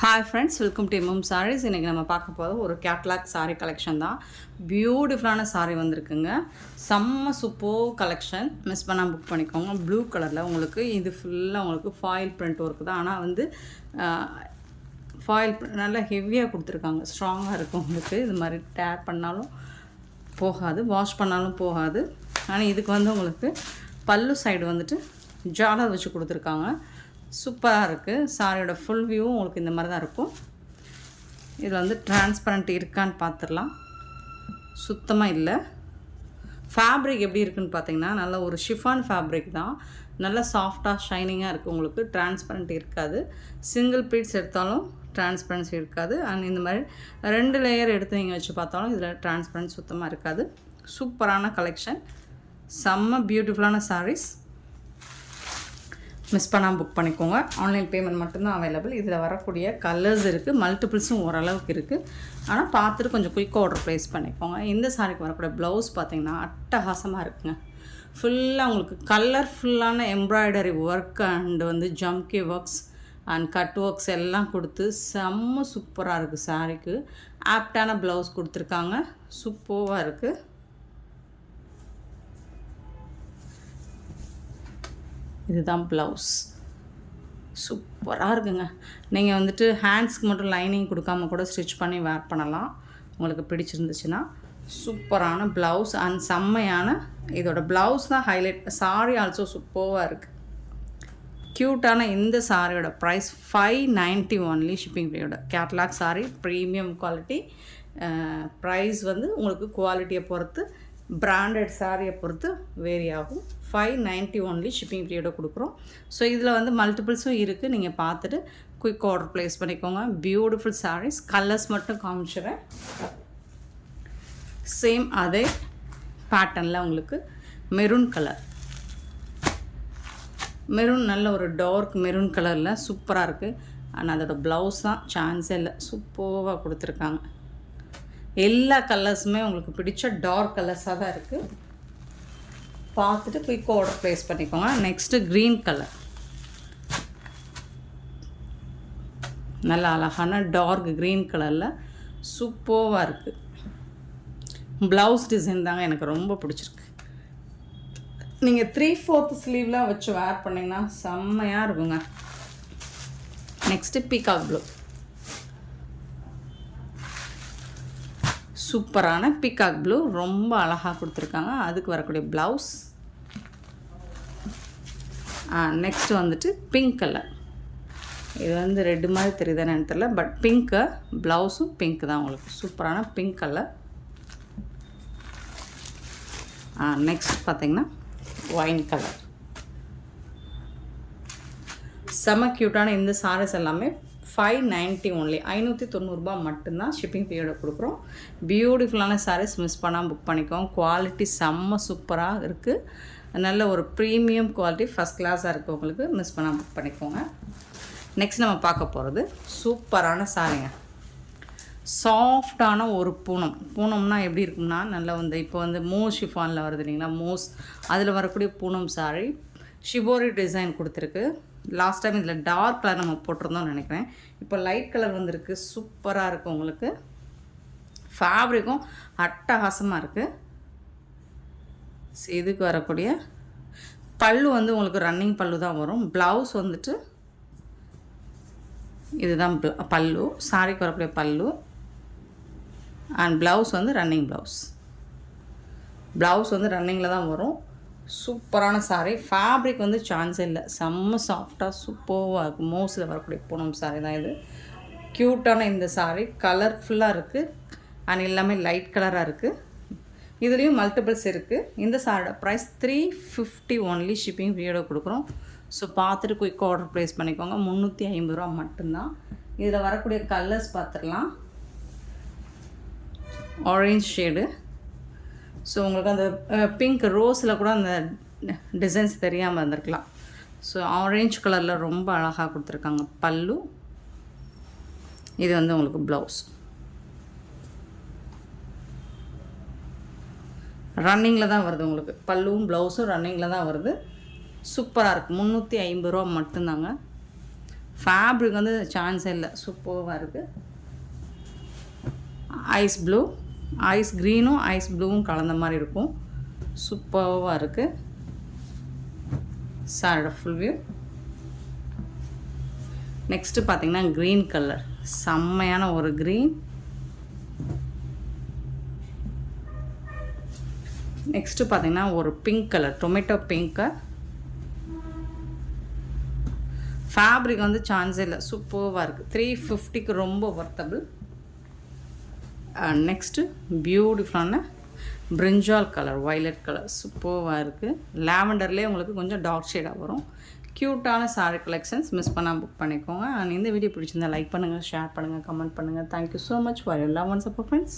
Hi friends, welcome to M M Sarees. இன்றைக்கி நம்ம பார்க்க போகிறது ஒரு கேட்லாக் சாரீ கலெக்ஷன் தான். பியூட்டிஃபுல்லான சாரீ வந்திருக்குங்க. செம்ம சூப்பர் கலெக்ஷன். மிஸ் பண்ணால் புக் பண்ணிக்கோங்க. ப்ளூ கலரில் உங்களுக்கு இது ஃபுல்லாக உங்களுக்கு ஃபாயில் பிரிண்ட் ஒர்க்கு தான். ஆனால் வந்து ஃபாயில் நல்லா ஹெவியாக கொடுத்துருக்காங்க. ஸ்ட்ராங்காக இருக்கும் உங்களுக்கு. இது மாதிரி டேர் பண்ணாலும் போகாது, வாஷ் பண்ணாலும் போகாது. ஆனால் இதுக்கு வந்து உங்களுக்கு பல்லு சைடு வந்துட்டு ஜாலர் வச்சு கொடுத்துருக்காங்க. சூப்பராக இருக்குது. சாரியோட ஃபுல் வியூவும் உங்களுக்கு இந்த மாதிரி தான் இருக்கும். இதில் வந்து டிரான்ஸ்பரண்ட் இருக்கான்னு பார்த்துடலாம். சுத்தமாக இல்லை. ஃபேப்ரிக் எப்படி இருக்குதுன்னு பார்த்தீங்கன்னா நல்ல ஒரு ஷிஃபான் ஃபேப்ரிக் தான். நல்லா சாஃப்டாக ஷைனிங்காக இருக்குது. உங்களுக்கு டிரான்ஸ்பரண்ட் இருக்காது. சிங்கிள் பீட்ஸ் எடுத்தாலும் டிரான்ஸ்பரன்சி இருக்காது. அண்ட் இந்த மாதிரி 2 லேயர் எடுத்து நீங்கள் வச்சு பார்த்தாலும் இதில் டிரான்ஸ்பரன்ட் சுத்தமாக இருக்காது. சூப்பரான கலெக்ஷன். செம்ம பியூட்டிஃபுல்லான சாரீஸ். மிஸ் பண்ணாமல் புக் பண்ணிக்கோங்க. ஆன்லைன் பேமெண்ட் மட்டும்தான் அவைலபிள். இதில் வரக்கூடிய கலர்ஸ் இருக்குது, மல்டிபிள்ஸும் ஓரளவுக்கு இருக்குது. ஆனால் பார்த்துட்டு கொஞ்சம் குயிக்காக ஆர்டர் ப்ளேஸ் பண்ணிக்கோங்க. இந்த சாரிக்கு வரக்கூடிய ப்ளவுஸ் பார்த்திங்கன்னா அட்டகாசமாக இருக்குங்க. ஃபுல்லாக உங்களுக்கு கலர்ஃபுல்லான எம்ப்ராய்டரி ஒர்க் அண்ட் வந்து jamki works and cut works எல்லாம் கொடுத்து செம்ம சூப்பராக இருக்குது. சாரிக்கு ஆப்டான ப்ளவுஸ் கொடுத்துருக்காங்க. சூப்பராக இருக்குது. இதுதான் ப்ளவுஸ். சூப்பராக இருக்குங்க. நீங்கள் வந்துட்டு ஹேண்ட்ஸ்க்கு மட்டும் லைனிங் கொடுக்காம கூட ஸ்டிச் பண்ணி வேர் பண்ணலாம். உங்களுக்கு பிடிச்சிருந்துச்சுன்னா சூப்பரான ப்ளவுஸ் அண்ட் செம்மையான இதோட ப்ளவுஸ் தான் ஹைலைட். சாரி ஆல்சோ சூப்பராக இருக்குது. க்யூட்டான இந்த சாரியோட ப்ரைஸ் 590 ஒன்லி. ஷிப்பிங் ஃப்ரீயோட catalogue sari, premium quality. Price வந்து உங்களுக்கு குவாலிட்டியை பொறுத்து, பிராண்டட் சாரியை பொறுத்து வேரி ஆகும். 590 ஒன்லி. ஷிப்பிங் ஃப்ரீயோட கொடுக்குறோம். ஸோ இதில் வந்து மல்டிபிள்ஸும் இருக்குது. நீங்கள் பார்த்துட்டு குயிக் ஆர்டர் ப்ளேஸ் பண்ணிக்கோங்க. பியூட்டிஃபுல் சாரீஸ். கலர்ஸ் மட்டும் காமிச்சிடுறேன். சேம் அதே பேட்டர்னில் உங்களுக்கு மெரூன் கலர். மெரூன் நல்ல ஒரு டார்க் மெரூன் கலரில் சூப்பராக இருக்குது. ஆனால் அதோட ப்ளவுஸ் தான் சான்ஸே இல்லை. சூப்பராக கொடுத்துருக்காங்க. எல்லா கலர்ஸுமே உங்களுக்கு பிடிச்ச டார்க் கலர்ஸாக தான் இருக்குது. பார்த்துட்டு குயிக் ஆர்டர் ப்ளேஸ் பண்ணிக்கோங்க. Next green colour. நல்ல அழகான டார்க் க்ரீன் கலரில் சூப்பராக இருக்குது. ப்ளவுஸ் டிசைன் தாங்க எனக்கு ரொம்ப பிடிச்சிருக்கு. நீங்கள் 3/4 ஸ்லீவ்லாம் வச்சு வேர் பண்ணிங்கன்னா செம்மையாக இருக்குங்க. Next peacock blue. சூப்பரான பீகாக் ப்ளூ. ரொம்ப அழகாக கொடுத்துருக்காங்க. அதுக்கு வரக்கூடிய ப்ளவுஸ். நெக்ஸ்ட் வந்துட்டு பிங்க் கலர். இது வந்து ரெட்டு மாதிரி தெரியுதுன்னு தெரியல, பட் பிங்க்கு. ப்ளவுஸும் பிங்க் தான் உங்களுக்கு. சூப்பரான பிங்க் கலர். நெக்ஸ்ட் பார்த்திங்கன்னா ஒயின் கலர். செம க்யூட்டான இந்த சாரீஸ் எல்லாமே 590 ஒன்லி. 590 மட்டும்தான். ஷிப்பிங் ஃப்ரீயோட கொடுக்குறோம். பியூட்டிஃபுல்லான சாரீஸ். மிஸ் பண்ணாமல் புக் பண்ணிக்கோங்க. குவாலிட்டி செம்ம சூப்பராக இருக்குது. நல்ல ஒரு ப்ரீமியம் குவாலிட்டி, ஃபஸ்ட் கிளாஸாக இருக்குது உங்களுக்கு. மிஸ் பண்ணாமல் புக் பண்ணிக்கோங்க. நெக்ஸ்ட் நம்ம பார்க்க போகிறது சூப்பரான சாரீங்க. சாஃப்டான ஒரு பூனம். பூனம்னா எப்படி இருக்கும்னா நல்லா வந்து இப்போ வந்து மோஸ் ஷிஃபானில் வருது இல்லைங்களா, மோஸ் அதில் வரக்கூடிய பூனம் சாரீ. ஷிபோரி டிசைன் கொடுத்துருக்கு. லாஸ்ட் டைம் இதில் டார்க் கலர் நம்ம போட்டிருந்தோம்னு நினைக்கிறேன். இப்போ லைட் கலர் வந்திருக்கு. சூப்பராக இருக்குது உங்களுக்கு. ஃபேப்ரிக்கும் அட்டகாசமாக இருக்குது. இதுக்கு வரக்கூடிய பல்லு வந்து உங்களுக்கு ரன்னிங் பல்லு தான் வரும். ப்ளவுஸ் வந்துட்டு இதுதான் பல்லு. சாரிக்கு வரக்கூடிய பல்லு அண்ட் ப்ளவுஸ் வந்து ரன்னிங் ப்ளவுஸ். ப்ளவுஸ் வந்து ரன்னிங்கில் தான் வரும். சூப்பரான சாரீ. ஃபேப்ரிக் வந்து சான்ஸே இல்லை. செம்ம சாஃப்டாக சூப்பராக இருக்குது. மோஸில் வரக்கூடிய பூனம் சாரீ தான் இது. க்யூட்டான இந்த சாரீ கலர்ஃபுல்லாக இருக்குது அண்ட் எல்லாமே லைட் கலராக இருக்குது. இதுலேயும் மல்டிபிள்ஸ் இருக்குது. இந்த சாரியோட ப்ரைஸ் 350 ஒன்லி. ஷிப்பிங் ஃப்ரீயோட கொடுக்குறோம். ஸோ பார்த்துட்டு குயிக் ஆர்டர் ப்ளேஸ் பண்ணிக்கோங்க. 350 மட்டும்தான். இதில் வரக்கூடிய கலர்ஸ் பார்த்துடலாம். Orange shade. ஸோ உங்களுக்கு அந்த பிங்க் ரோஸில் கூட அந்த டிசைன்ஸ் தெரியாமல் இருந்திருக்கலாம். ஸோ ஆரஞ்ச் கலரில் ரொம்ப அழகாக கொடுத்துருக்காங்க பல்லு. இது வந்து உங்களுக்கு ப்ளவுஸ். ரன்னிங்கில் தான் வருது உங்களுக்கு. பல்லுவும் ப்ளவுஸும் ரன்னிங்கில் தான் வருது. சூப்பராக இருக்குது. 350 மட்டும்தாங்க. ஃபேப்ரிக் வந்து சான்ஸே இல்லை, சூப்பராக இருக்குது. ஐஸ் ப்ளூ, ஐஸ் க்ரீனும் ஐஸ் ப்ளூவும் கலந்த மாதிரி இருக்கும். சூப்பராக இருக்குது. சாரோட ஃபுல் வியூ. நெக்ஸ்ட்டு பார்த்தீங்கன்னா க்ரீன் கலர், செம்மையான ஒரு க்ரீன். நெக்ஸ்ட்டு பார்த்தீங்கன்னா ஒரு pink colour, tomato pink. Fabric வந்து சான்ஸே இல்லை, சூப்பராக இருக்குது. 350க்கு ரொம்ப ஒர்த்தபிள். நெக்ஸ்ட்டு பியூட்டிஃபுல்லான பிரிஞ்சால் கலர், வயலட் கலர், சூப்பராக இருக்குது. லாவெண்டர்லேயே உங்களுக்கு கொஞ்சம் டார்க் ஷேடாக வரும். க்யூட்டான சாரீ கலெக்ஷன்ஸ், மிஸ் பண்ணால் புக் பண்ணிக்கோங்க. அண்ட் இந்த வீடியோ பிடிச்சிருந்தா லைக் பண்ணுங்கள், ஷேர் பண்ணுங்கள், கமெண்ட் பண்ணுங்கள். Thank you so much for your love and support friends.